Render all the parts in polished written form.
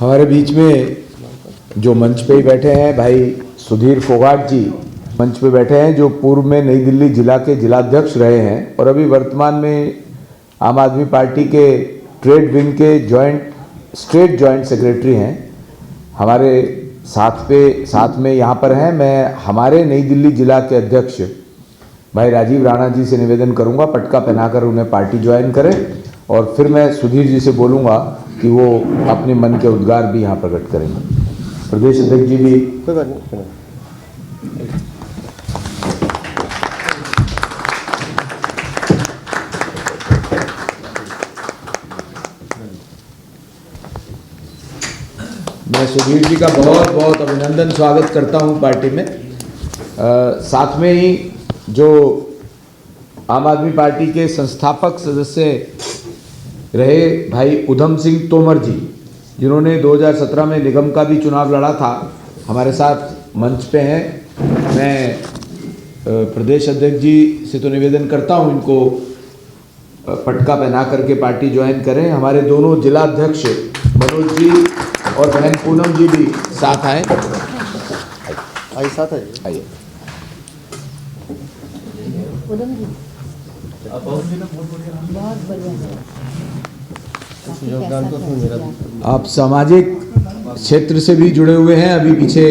हमारे बीच में जो मंच पे ही बैठे हैं भाई सुधीर फोगाट जी मंच पे बैठे हैं, जो पूर्व में नई दिल्ली जिला के जिलाध्यक्ष रहे हैं और अभी वर्तमान में आम आदमी पार्टी के ट्रेड विंग के स्टेट जॉइंट सेक्रेटरी हैं। हमारे साथ में यहाँ पर हैं। मैं हमारे नई दिल्ली जिला के अध्यक्ष भाई राजीव राणा जी से निवेदन करूँगा पटका पहनाकर उन्हें पार्टी ज्वाइन करें, और फिर मैं सुधीर जी से बोलूँगा कि वो अपने मन के उद्गार भी यहाँ प्रकट करेंगे। प्रदेश अध्यक्ष जी भी कोई बात नहीं। मैं सुधीर जी का बहुत बहुत अभिनंदन स्वागत करता हूँ पार्टी में। साथ में ही जो आम आदमी पार्टी के संस्थापक सदस्य रहे भाई उधम सिंह तोमर जी, जिन्होंने 2017 में निगम का भी चुनाव लड़ा था, हमारे साथ मंच पे हैं। मैं प्रदेश अध्यक्ष जी से तो निवेदन करता हूं इनको पटका पहना करके पार्टी ज्वाइन करें। हमारे दोनों जिला अध्यक्ष मनोज जी और बहन पूनम जी भी साथ आए। आइए साथ आइए। आप सामाजिक क्षेत्र से भी जुड़े हुए हैं। अभी पीछे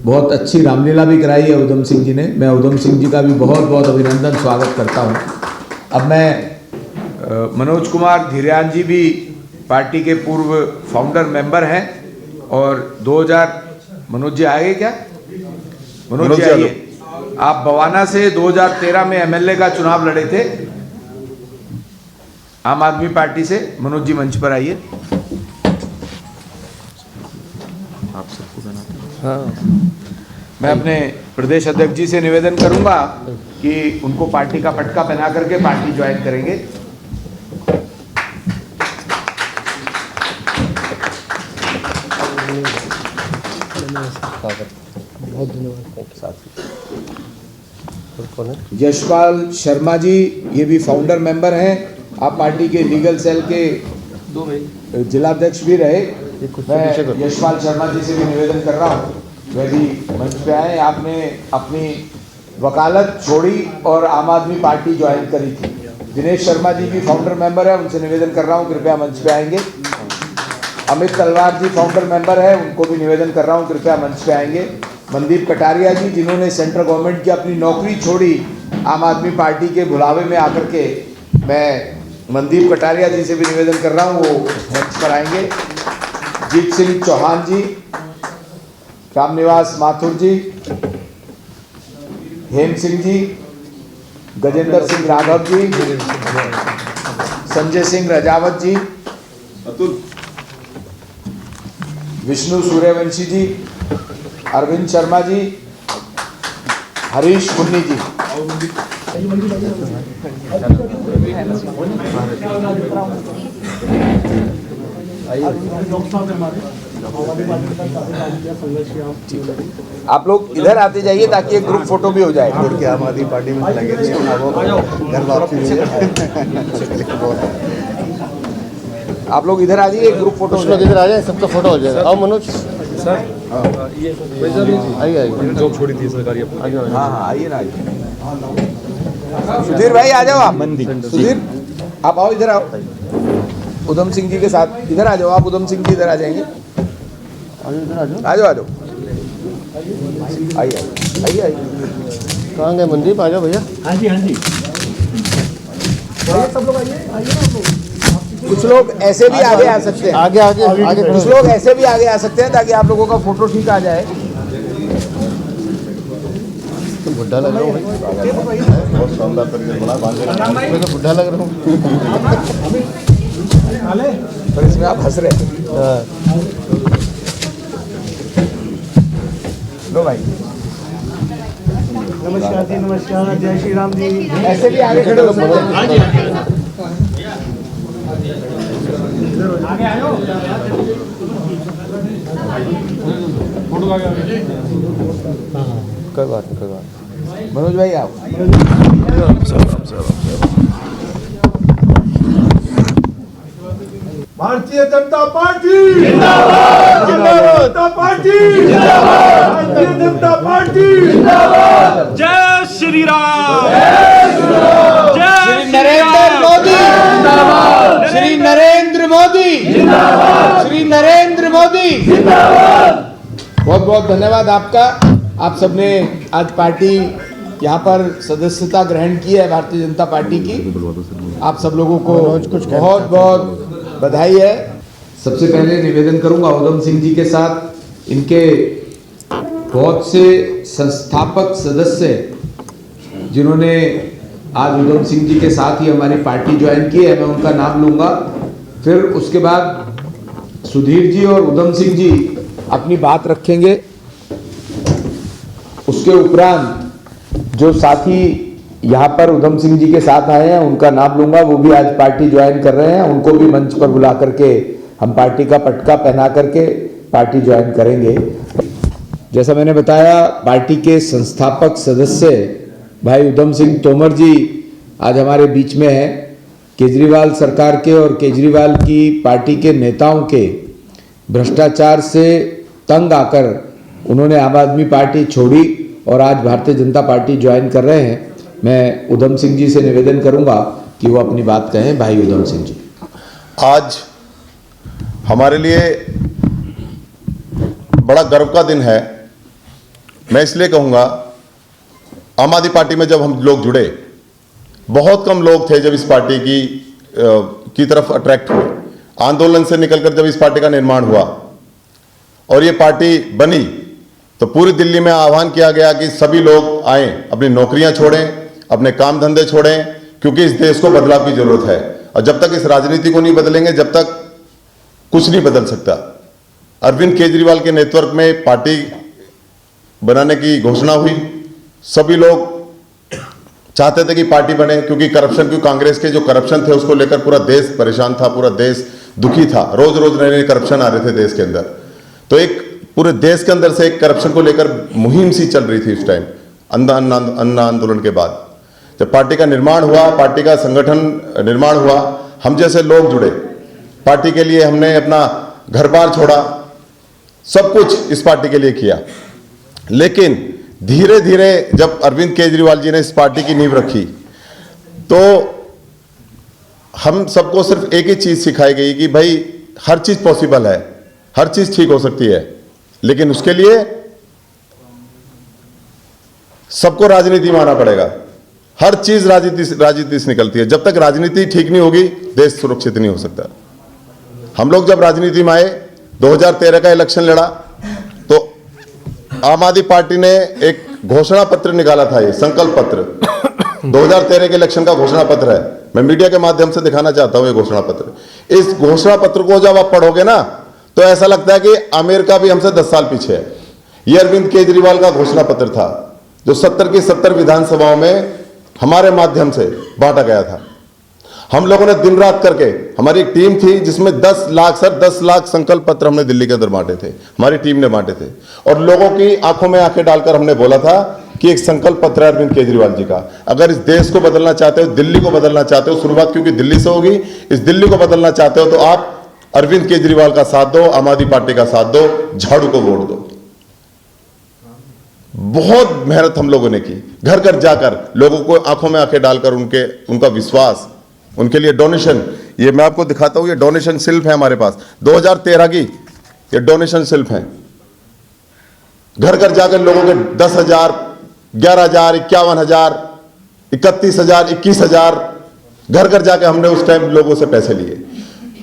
बहुत अच्छी रामलीला भी कराई है उधम सिंह जी ने। मैं उधम सिंह जी का भी बहुत बहुत अभिनंदन स्वागत करता हूं। अब मैं मनोज कुमार धीरयान जी भी पार्टी के पूर्व फाउंडर मेंबर हैं और 2000 मनोज जी आएंगे क्या? मनोज जी आइए। आप बवाना से 2013 में एमएलए का चुनाव लड़े थे आम आदमी पार्टी से। मनोज जी मंच पर आइए। आप सबको बनाते हैं। हाँ। मैं अपने प्रदेश अध्यक्ष जी से निवेदन करूंगा कि उनको पार्टी का पटका पहना करके पार्टी ज्वाइन करेंगे। बहुत धन्यवाद। यशपाल शर्मा जी, ये भी फाउंडर मेंबर हैं। आप पार्टी के लीगल सेल के जिलाध्यक्ष भी रहे। मैं यशपाल शर्मा जी से भी निवेदन कर रहा हूँ, वह भी मंच पे आए। आपने अपनी वकालत छोड़ी और आम आदमी पार्टी ज्वाइन करी थी। दिनेश शर्मा जी भी फाउंडर मेंबर है, उनसे निवेदन कर रहा हूँ कृपया मंच पे आएंगे। अमित तलवार जी फाउंडर मेंबर है, उनको भी निवेदन कर रहा हूँ कृपया मंच पे आएंगे। मनदीप कटारिया जी, जिन्होंने सेंट्रल गवर्नमेंट की अपनी नौकरी छोड़ी आम आदमी पार्टी के बुलावे में आकर के, मैं मनदीप कटारिया जी से भी निवेदन कर रहा हूँ वो मंच पर आएंगे। जीत सिंह चौहान जी, रामनिवास माथुर जी, हेम सिंह जी, गजेंद्र सिंह राघव जी, संजय सिंह रजावत जी, विष्णु सूर्यवंशी जी, अरविंद शर्मा जी, हरीश मुन्नी जी। आप लोग इधर आते जाइए ताकि एक ग्रुप फोटो भी हो जाए। आम आदमी पार्टी में लगे थे, घर वापसी। आप लोग इधर आ जाइए, एक ग्रुप फोटो। लोग इधर आ जाए, सबका फोटो हो जाएगा। आओ मनोज सर, आइए जॉब छोड़ी थी सरकारी। हाँ आइए ना, आइए। सुधीर भाई आ जाओ आप। सुधीर आप आओ, इधर आओ। उधम सिंह जी के साथ इधर आ जाओ आप। उधम सिंह जी इधर आ जाएंगे। आ जाओ आ जाओ। आइए आइए आइए। कहाँ गए मनदीप? आ जाओ भैया। हाँ जी हाँ जी, सब लोग आइए। कुछ लोग ऐसे भी आगे आ सकते हैं। आगे आगे आगे कुछ लोग ऐसे भी आगे आ सकते हैं ताकि आप लोगों का फोटो ठीक आ जाए। तुम बुढ़ा लग रहा हो भाई, बहुत शानदार तरीके बना। मैं तो बुढ़ा लग रहा हूँ। पर इसमें आप हंस रहे हैं। लो भाई। नमस्कार जी, नमस्कार, जय श्री राम जी। ऐसे भी आगे खड़े हो सकते हैं। आगे आयो। कोई बात नहीं। मनोज भाई आओ। भारतीय जनता पार्टी जिंदाबाद, जनता पार्टी जिंदाबाद, भारतीय जनता पार्टी जिंदाबाद। जय श्री राम, श्री नरेंद्र मोदी जिंदाबाद, श्री नरेंद्र मोदी जिंदाबाद, श्री नरेंद्र मोदी जिंदाबाद। बहुत बहुत धन्यवाद आपका। आप सबने आज पार्टी यहाँ पर सदस्यता ग्रहण की है भारतीय जनता पार्टी की। आप सब लोगों को बहुत बहुत बधाई है। सबसे पहले निवेदन करूंगा उधम सिंह जी के साथ, इनके बहुत से संस्थापक सदस्य जिन्होंने आज उधम सिंह जी के साथ ही हमारी पार्टी ज्वाइन की है, मैं उनका नाम लूंगा। फिर उसके बाद सुधीर जी और उधम सिंह जी अपनी बात रखेंगे। उसके उपरांत जो साथी यहाँ पर उधम सिंह जी के साथ आए हैं उनका नाम लूंगा, वो भी आज पार्टी ज्वाइन कर रहे हैं। उनको भी मंच पर बुला करके हम पार्टी का पटका पहना करके पार्टी ज्वाइन करेंगे। जैसा मैंने बताया, पार्टी के संस्थापक सदस्य भाई उधम सिंह तोमर जी आज हमारे बीच में हैं। केजरीवाल सरकार के और केजरीवाल की पार्टी के नेताओं के भ्रष्टाचार से तंग आकर उन्होंने आम आदमी पार्टी छोड़ी और आज भारतीय जनता पार्टी ज्वाइन कर रहे हैं। मैं उधम सिंह जी से निवेदन करूंगा कि वो अपनी बात कहें। भाई उधम सिंह जी, आज हमारे लिए बड़ा गर्व का दिन है। मैं इसलिए कहूँगा, आम आदमी पार्टी में जब हम लोग जुड़े, बहुत कम लोग थे जब इस पार्टी की तरफ अट्रैक्ट हुए। आंदोलन से निकलकर जब इस पार्टी का निर्माण हुआ और ये पार्टी बनी, तो पूरी दिल्ली में आह्वान किया गया कि सभी लोग आएं, अपनी नौकरियां छोड़ें, अपने काम धंधे छोड़ें, क्योंकि इस देश को बदलाव की जरूरत है। और जब तक इस राजनीति को नहीं बदलेंगे, जब तक कुछ नहीं बदल सकता। अरविंद केजरीवाल के नेतृत्व में पार्टी बनाने की घोषणा हुई। सभी लोग चाहते थे कि पार्टी बने, क्योंकि करप्शन, क्योंकि कांग्रेस के जो करप्शन थे उसको लेकर पूरा देश परेशान था, पूरा देश दुखी था। रोज रोज नए नए करप्शन आ रहे थे देश के अंदर। तो एक पूरे देश के अंदर से एक करप्शन को लेकर मुहिम सी चल रही थी उस टाइम, अन्ना आंदोलन के बाद। जब पार्टी का निर्माण हुआ, पार्टी का संगठन निर्माण हुआ, हम जैसे लोग जुड़े पार्टी के लिए। हमने अपना घर बार छोड़ा, सब कुछ इस पार्टी के लिए किया। लेकिन धीरे धीरे जब अरविंद केजरीवाल जी ने इस पार्टी की नींव रखी, तो हम सबको सिर्फ एक ही चीज सिखाई गई कि भाई हर चीज पॉसिबल है, हर चीज ठीक हो सकती है, लेकिन उसके लिए सबको राजनीति में आना पड़ेगा। हर चीज राजनीति से निकलती है। जब तक राजनीति ठीक नहीं होगी, देश सुरक्षित नहीं हो सकता। हम लोग जब राजनीति में आए, 2013 का इलेक्शन लड़ा, तो आम आदमी पार्टी ने एक घोषणा पत्र निकाला था, ये संकल्प पत्र 2013 के इलेक्शन का घोषणा पत्र है। मैं मीडिया के माध्यम से दिखाना चाहता हूं ये घोषणा पत्र। इस घोषणा पत्र को जब आप पढ़ोगे ना, तो ऐसा लगता है कि अमेरिका भी हमसे 10 साल पीछे है। यह अरविंद केजरीवाल का घोषणा पत्र था, जो 70 की 70 विधानसभाओं में हमारे माध्यम से बांटा गया था। हम लोगों ने दिन रात करके, हमारी एक टीम थी जिसमें 10 लाख संकल्प पत्र हमने दिल्ली के अंदर बांटे थे, हमारी टीम ने बांटे थे। और लोगों की आंखों में आंखें डालकर हमने बोला था कि एक संकल्प पत्र है अरविंद केजरीवाल जी का। अगर इस देश को बदलना चाहते हो, दिल्ली को बदलना चाहते हो, शुरुआत क्योंकि दिल्ली से होगी, इस दिल्ली को बदलना चाहते हो तो आप अरविंद केजरीवाल का साथ दो, आम आदमी पार्टी का साथ दो, झाड़ू को वोट दो। बहुत मेहनत हम लोगों ने की, घर घर जाकर लोगों को आंखों में आंखें डालकर उनका विश्वास, उनके लिए डोनेशन। ये मैं आपको दिखाता हूं, ये डोनेशन स्लिप है हमारे पास 2013 की, ये डोनेशन स्लिप है। घर घर जाकर लोगों के 10,000, 11,000, 51,000, 31,000, 21,000 घर घर जाकर हमने उस टाइम लोगों से पैसे लिए।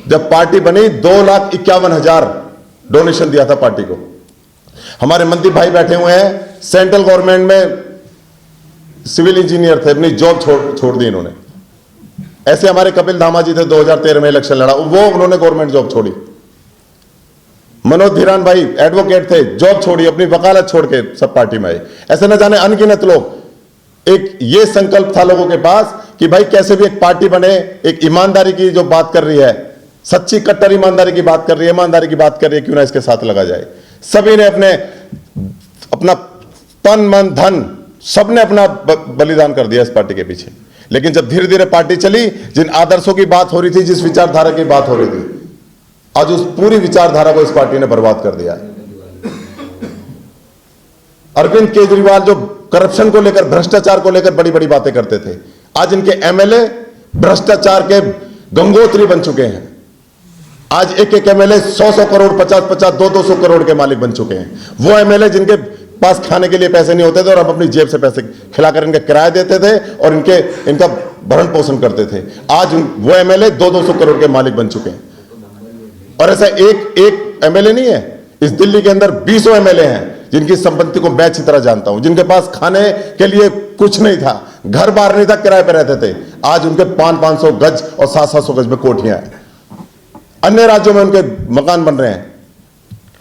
जब पार्टी बनी 2,51,000 डोनेशन दिया था पार्टी को। हमारे मंत्री भाई बैठे हुए हैं, सेंट्रल गवर्नमेंट में सिविल इंजीनियर थे, अपनी जॉब छोड़ दी इन्होंने। ऐसे हमारे कपिल धामा जी थे, 2013 में इलेक्शन लड़ा, वो उन्होंने गवर्नमेंट जॉब छोड़ी। मनोज धीरान भाई एडवोकेट थे, जॉब छोड़ी, अपनी वकालत छोड़ के सब पार्टी में आए। ऐसे न जाने अनगिनत लोग। एक ये संकल्प था लोगों के पास कि भाई कैसे भी एक पार्टी बने, एक ईमानदारी की जो बात कर रही है, सच्ची कट्टर ईमानदारी की बात कर रही है, ईमानदारी की बात कर रही है, क्यों ना इसके साथ लगा जाए। सभी ने अपना तन मन धन सबने अपना बलिदान कर दिया इस पार्टी के पीछे। लेकिन जब धीरे धीरे पार्टी चली, जिन आदर्शों की बात हो रही थी, जिस विचारधारा की बात हो रही थी, आज उस पूरी विचारधारा को इस पार्टी ने बर्बाद कर दिया है। अरविंद केजरीवाल जो करप्शन को लेकर, भ्रष्टाचार को लेकर बड़ी बड़ी बातें करते थे, आज इनके एमएलए भ्रष्टाचार के गंगोत्री बन चुके हैं। आज एक एक एमएलए 100-100 करोड़, 50-50, 200-200 करोड़ के मालिक बन चुके हैं। वो एमएलए जिनके पास खाने के लिए पैसे नहीं होते थे और हम अपनी जेब से पैसे खिलाकर इनके किराया देते थे और इनका भरण पोषण करते थे, आज वो एमएलए 200-200 करोड़ के मालिक बन चुके हैं। और ऐसा एक एमएलए नहीं है, इस दिल्ली के अंदर 20 एमएलए हैं जिनकी संपत्ति को मैं अच्छी तरह जानता हूं, जिनके पास खाने के लिए कुछ नहीं था, घर बार नहीं था, किराए पर रहते थे। आज उनके 500-500 गज और 700-700 गज में कोठियां हैं। अन्य राज्यों में उनके मकान बन रहे हैं,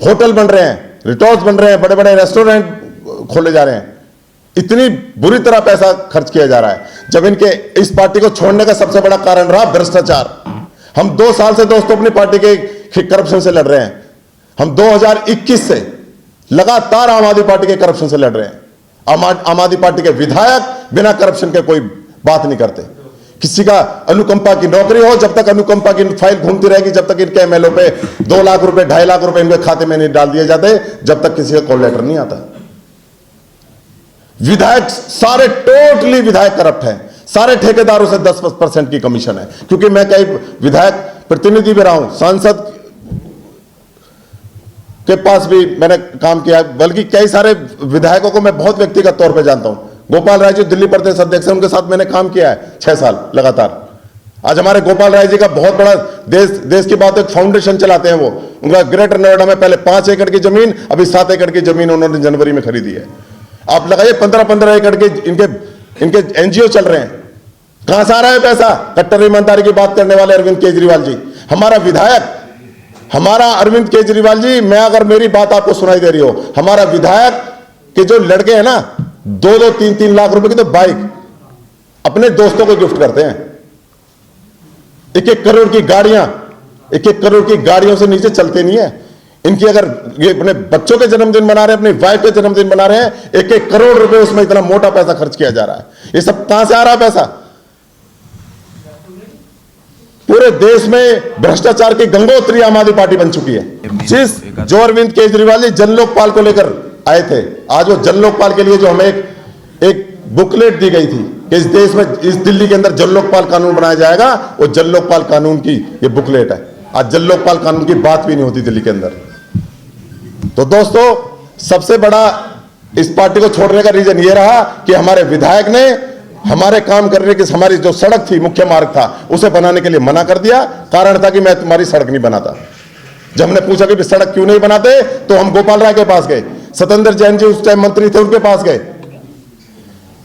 होटल बन रहे हैं, रिसोर्ट्स बन रहे हैं, बड़े बड़े रेस्टोरेंट खोले जा रहे हैं। इतनी बुरी तरह पैसा खर्च किया जा रहा है। जब इनके इस पार्टी को छोड़ने का सबसे बड़ा कारण रहा भ्रष्टाचार। हम 2 साल से दोस्तों अपनी पार्टी के करप्शन से लड़ रहे हैं। हम 2021 से लगातार आम आदमी पार्टी के करप्शन से लड़ रहे हैं। आम आदमी पार्टी के विधायक बिना करप्शन के कोई बात नहीं करते। किसी का अनुकंपा की नौकरी हो, जब तक अनुकंपा की फाइल घूमती रहेगी, जब तक इनके एमएलए पे 2 लाख रुपए 2.5 लाख रुपए इनके खाते में नहीं डाल दिए जाते, जब तक किसी का कॉल लेटर नहीं आता। विधायक सारे टोटली विधायक करप्ट हैं। सारे ठेकेदारों से 10% की कमीशन है। क्योंकि मैं कई विधायक प्रतिनिधि भी रहा हूं, सांसद के पास भी मैंने काम किया, बल्कि कई सारे विधायकों को मैं बहुत व्यक्तिगत तौर पे जानता हूं। गोपाल राय जी दिल्ली प्रदेश अध्यक्ष हैं, उनके साथ मैंने काम किया है 6 साल लगातार। आज हमारे गोपाल राय जी का बहुत बड़ा देश की बात, एक फाउंडेशन चलाते हैं वो। उनका ग्रेटर नोएडा में पहले 5 एकड़ की जमीन, अभी 7 एकड़ की जमीन उन्होंने जनवरी में खरीदी है। आप लगाइए 15-15 एकड़ के इनके एनजीओ चल रहे हैं। कहां से आ रहा है पैसा? कट्टर ईमानदारी की बात करने वाले अरविंद केजरीवाल जी, हमारा विधायक, हमारा अरविंद केजरीवाल जी, मैं अगर मेरी बात आपको सुनाई दे रही हो, हमारा विधायक के जो लड़के हैं ना, 2-2, 3-3 लाख रुपए की तो बाइक अपने दोस्तों को गिफ्ट करते हैं। 1-1 करोड़ की गाड़ियां, 1-1 करोड़ की गाड़ियों से नीचे चलते नहीं है। इनकी अगर ये अपने बच्चों के जन्मदिन मना रहे हैं, अपनी वाइफ के जन्मदिन मना रहे हैं, 1-1 करोड़ रुपए उसमें इतना मोटा पैसा खर्च किया जा रहा है। ये सब कहां से आ रहा है पैसा? पूरे देश में भ्रष्टाचार की गंगोत्री आम आदमी पार्टी बन चुकी है। जो अरविंद केजरीवाल जी जन लोकपाल को लेकर आए थे, आज वो जन लोकपाल के लिए जो हमें एक बुकलेट दी गई थी कि इस देश में, इस दिल्ली के अंदर जन लोकपाल कानून बनाया जाएगा, वो जन लोकपाल कानून की ये बुकलेट है। आज जन लोकपाल कानून की बात भी नहीं होती दिल्ली के अंदर। तो दोस्तों, सबसे बड़ा इस पार्टी को छोड़ने का रीजन ये रहा कि हमारे विधायक ने हमारे काम करने की, हमारी जो सड़क थी, मुख्य मार्ग था, उसे बनाने के लिए मना कर दिया। कारण था कि मैं तुम्हारी सड़क नहीं बनाता। जब हमने पूछा कि सड़क क्यों नहीं बनाते, तो हम गोपाल राय के पास गए, सत्येंद्र जैन जी उस टाइम मंत्री थे, उनके पास गए।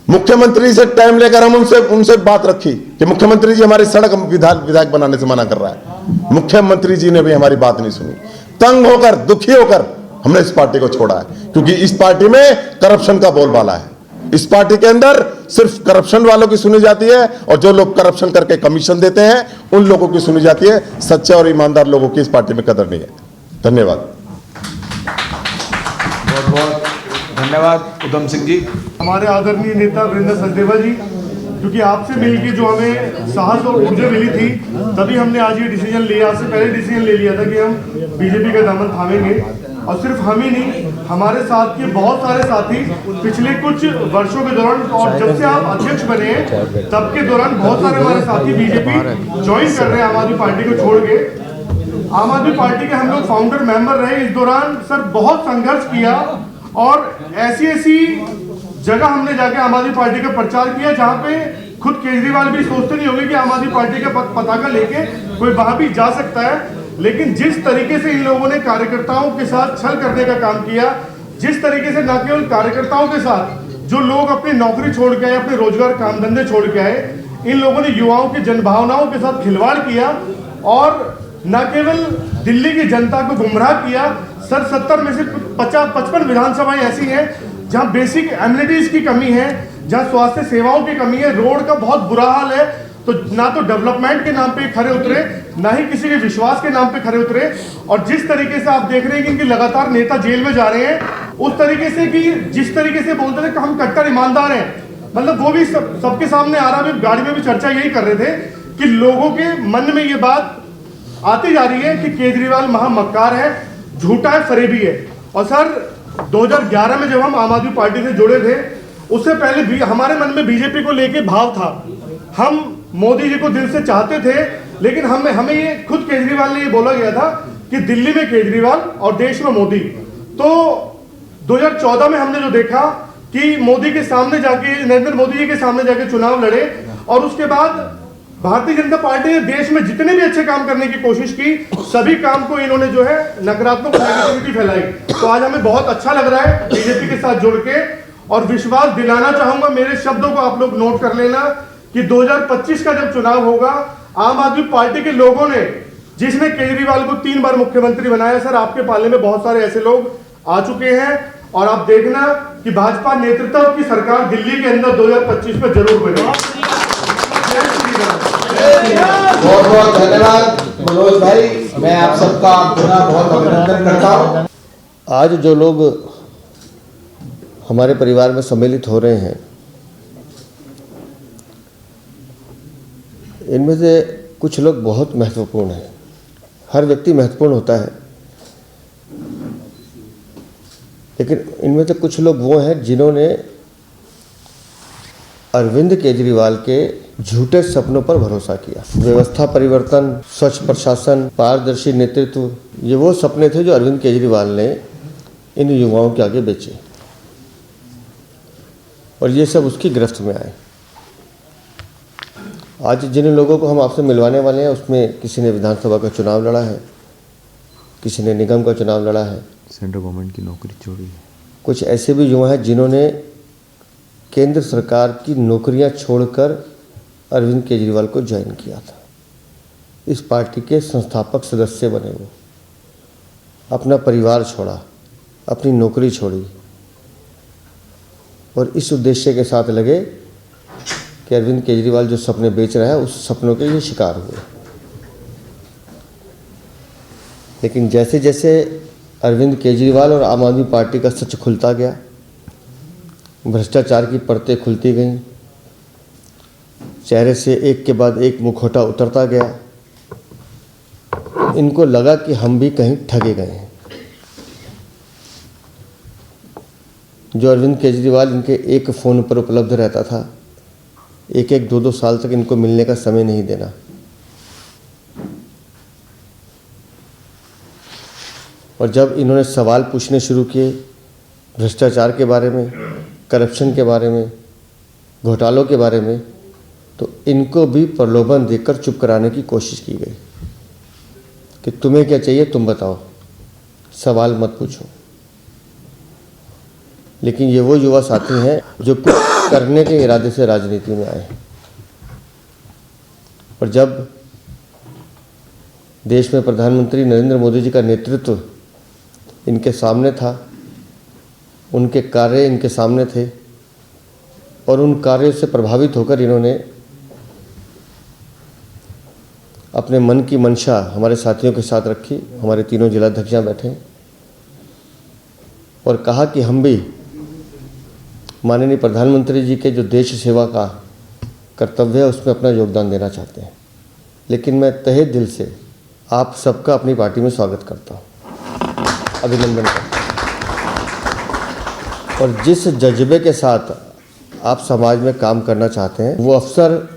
मुख्यमंत्री से टाइम लेकर हम उनसे बात रखी कि मुख्यमंत्री जी हमारी सड़क विधायक बनाने से मना कर रहा है। मुख्यमंत्री जी ने भी हमारी बात नहीं सुनी। तंग होकर, दुखी होकर हमने इस पार्टी को छोड़ा है, क्योंकि इस पार्टी में करप्शन का बोलबाला है। इस पार्टी के अंदर सिर्फ करप्शन वालों की सुनी जाती है, और जो लोग करप्शन करके कमीशन देते हैं उन लोगों की सुनी जाती है। सच्चे और ईमानदार लोगों की इस पार्टी में कदर नहीं है। धन्यवाद। बहुत बहुत धन्यवाद उधम सिंह जी। हमारे आदरणीय नेता वीरेंद्र सचदेवा जी, क्योंकि आपसे मिलकर जो हमें साहस और ऊर्जा मिली थी, तभी हमने आज ये डिसीजन लिया। आपसे पहले डिसीजन ले लिया था कि हम बीजेपी का दामन थामेंगे। और सिर्फ हम ही नहीं, हमारे साथ के बहुत सारे साथी पिछले कुछ वर्षों के दौरान, और जब से आप अध्यक्ष बने हैं तब के दौरान, बहुत सारे हमारे साथी बीजेपी ज्वाइन कर रहे हैं आम आदमी पार्टी को छोड़ के। आम आदमी पार्टी के हम लोग फाउंडर मेंबर रहे। इस दौरान सर बहुत संघर्ष किया, और ऐसी जगह हमने जाके आम आदमी पार्टी का प्रचार किया जहां पे खुद केजरीवाल भी सोचते नहीं होंगे कि आम आदमी पार्टी का पताका लेके कोई वहां भी जा सकता है। लेकिन जिस तरीके से इन लोगों ने कार्यकर्ताओं के साथ छल करने का काम किया, जिस तरीके से न केवल कार्यकर्ताओं के साथ, जो लोग अपनी नौकरी छोड़ के आए, अपने रोजगार काम धंधे छोड़ के आए, इन लोगों ने युवाओं की जनभावनाओं के साथ खिलवाड़ किया, और न केवल दिल्ली की जनता को गुमराह किया। सर 70 में से 55 विधानसभाएं ऐसी हैं जहां बेसिक एमिनिटीज की कमी है, जहां स्वास्थ्य सेवाओं की कमी है, रोड का बहुत बुरा हाल है। तो ना तो डेवलपमेंट के नाम पे खड़े उतरे, ना ही किसी के विश्वास के नाम पे खड़े उतरे। और जिस तरीके से आप देख रहे हैं कि इनके लगातार नेता जेल में जा रहे हैं, उस तरीके से कि जिस तरीके से बोलते थे कि हम कट्टर ईमानदार हैं, मतलब वो भी सबके सामने आ रहा है। गाड़ी में भी चर्चा यही कर रहे थे कि लोगों के मन में ये बात आती जा रही है कि केजरीवाल महामक्कार है, झूठा है, फरेबी है। और सर 2011 में जब हम आम आदमी पार्टी से जुड़े थे, उससे पहले भी हमारे मन में बीजेपी को लेके भाव था। हम मोदी जी को दिल से चाहते थे, लेकिन हमें ये खुद केजरीवाल ने ये बोला गया था कि दिल्ली में केजरीवाल और देश में मोदी। तो 2014 में हमने जो देखा कि मोदी के सामने जाके, नरेंद्र मोदी जी के सामने जाके चुनाव लड़े, और उसके बाद भारतीय जनता पार्टी ने देश में जितने भी अच्छे काम करने की कोशिश की, सभी काम को इन्होंने जो है नकारात्मक नेगेटिविटी फैलाई। तो आज हमें बहुत अच्छा लग रहा है बीजेपी के साथ जुड़ के, और विश्वास दिलाना चाहूंगा, मेरे शब्दों को आप लोग नोट कर लेना कि 2025 का जब चुनाव होगा, आम आदमी पार्टी के लोगों ने, जिसने केजरीवाल को 3 बार मुख्यमंत्री बनाया, सर आपके पाले में बहुत सारे ऐसे लोग आ चुके हैं, और आप देखना कि भाजपा नेतृत्व की सरकार दिल्ली के अंदर 2025 में जरूर बनेगी। बहुत बहुत धन्यवाद मनोज भाई, मैं आप सबका पुनः बहुत अभिनंदन करता हूँ। आज जो लोग हमारे परिवार में सम्मिलित हो रहे हैं, इनमें से कुछ लोग बहुत महत्वपूर्ण हैं। हर व्यक्ति महत्वपूर्ण होता है, लेकिन इनमें से कुछ लोग वो हैं जिन्होंने अरविंद केजरीवाल के झूठे सपनों पर भरोसा किया। व्यवस्था परिवर्तन, स्वच्छ प्रशासन, पारदर्शी नेतृत्व, ये वो सपने थे जो अरविंद केजरीवाल ने इन युवाओं के आगे बेचे, और ये सब उसकी गिरफ्त में आए। आज जिन लोगों को हम आपसे मिलवाने वाले हैं, उसमें किसी ने विधानसभा का चुनाव लड़ा है, किसी ने निगम का चुनाव लड़ा है, सेंट्रल गवर्नमेंट की नौकरी छोड़ी है। कुछ ऐसे भी युवा हैं जिन्होंने केंद्र सरकार की नौकरियां छोड़कर अरविंद केजरीवाल को ज्वाइन किया था। इस पार्टी के संस्थापक सदस्य बने, वो अपना परिवार छोड़ा, अपनी नौकरी छोड़ी, और इस उद्देश्य के साथ लगे कि अरविंद केजरीवाल जो सपने बेच रहा है, उस सपनों के ये शिकार हुए। लेकिन जैसे जैसे अरविंद केजरीवाल और आम आदमी पार्टी का सच खुलता गया, भ्रष्टाचार की परतें खुलती गईं, चेहरे से एक के बाद एक मुखौटा उतरता गया, इनको लगा कि हम भी कहीं ठगे गए हैं। जो अरविंद केजरीवाल इनके एक फ़ोन पर उपलब्ध रहता था, एक 2-2 साल तक इनको मिलने का समय नहीं देना, और जब इन्होंने सवाल पूछने शुरू किए भ्रष्टाचार के बारे में, करप्शन के बारे में, घोटालों के बारे में, तो इनको भी प्रलोभन देकर चुप कराने की कोशिश की गई कि तुम्हें क्या चाहिए तुम बताओ, सवाल मत पूछो। लेकिन ये वो युवा साथी हैं जो कुछ करने के इरादे से राजनीति में आए, और जब देश में प्रधानमंत्री नरेंद्र मोदी जी का नेतृत्व इनके सामने था, उनके कार्य इनके सामने थे, और उन कार्यों से प्रभावित होकर इन्होंने अपने मन की मंशा हमारे साथियों के साथ रखी। हमारे तीनों जिलाध्यक्ष बैठे और कहा कि हम भी माननीय प्रधानमंत्री जी के जो देश सेवा का कर्तव्य है उसमें अपना योगदान देना चाहते हैं। लेकिन मैं तहे दिल से आप सबका अपनी पार्टी में स्वागत करता हूँ, अभिनंदन करता हूँ। और जिस जज्बे के साथ आप समाज में काम करना चाहते हैं, वो अवसर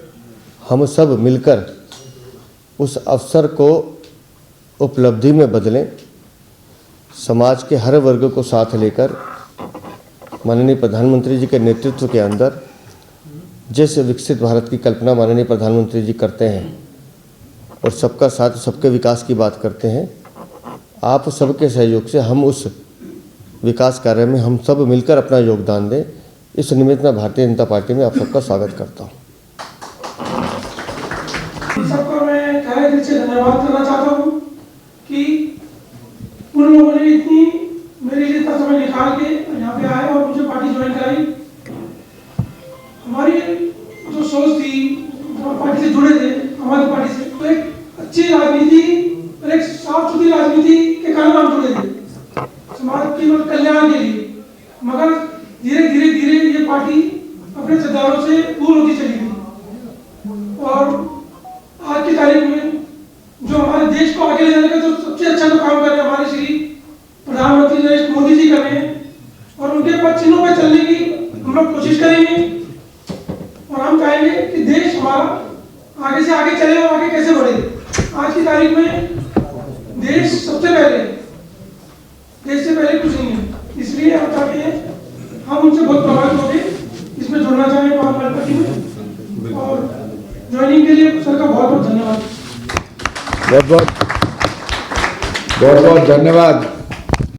हम सब मिलकर उस अवसर को उपलब्धि में बदलें। समाज के हर वर्ग को साथ लेकर माननीय प्रधानमंत्री जी के नेतृत्व के अंदर जिस विकसित भारत की कल्पना माननीय प्रधानमंत्री जी करते हैं और सबका साथ सबके विकास की बात करते हैं, आप सबके सहयोग से हम उस विकास कार्य में हम सब मिलकर अपना योगदान दें। इस निमित्त में भारतीय जनता पार्टी में आप सबका स्वागत करता हूँ। सबको मैं तहे दिल से धन्यवाद करना चाहता हूँ कि उन लोगों ने इतनी मेरे लिए इतना समय निकाल के यहाँ पे आए और मुझे पार्टी ज्वाइन कराई। हमारी जो सोच थी, जो पार्टी से जुड़े थे, हमारी पार्टी से, तो एक अच्छी राजनीति और एक साफ सुथरी राजनीति के कारण हम जुड़े थे, समाज के कल्याण के लिए। मगर धीरे धीरे धीरे ये पार्टी अपने सिद्धांतों से दूर होती चली गई और आज की तारीख में जो हमारे देश को चिन्हों पर चलने की हम लोग कोशिश करेंगे और हम चाहेंगे कि देश हमारा आगे से आगे चले और आगे कैसे बढ़े। आज की तारीख में देश सबसे पहले, देश से पहले कुछ नहीं है, इसलिए हम चाहते हैं, हम उनसे बहुत प्रभावित होकर इसमें जुड़ना चाहेंगे हमारी पार्टी में। और ज्वाइनिंग के लिए सर का बहुत बहुत धन्यवाद। बहुत बहुत धन्यवाद।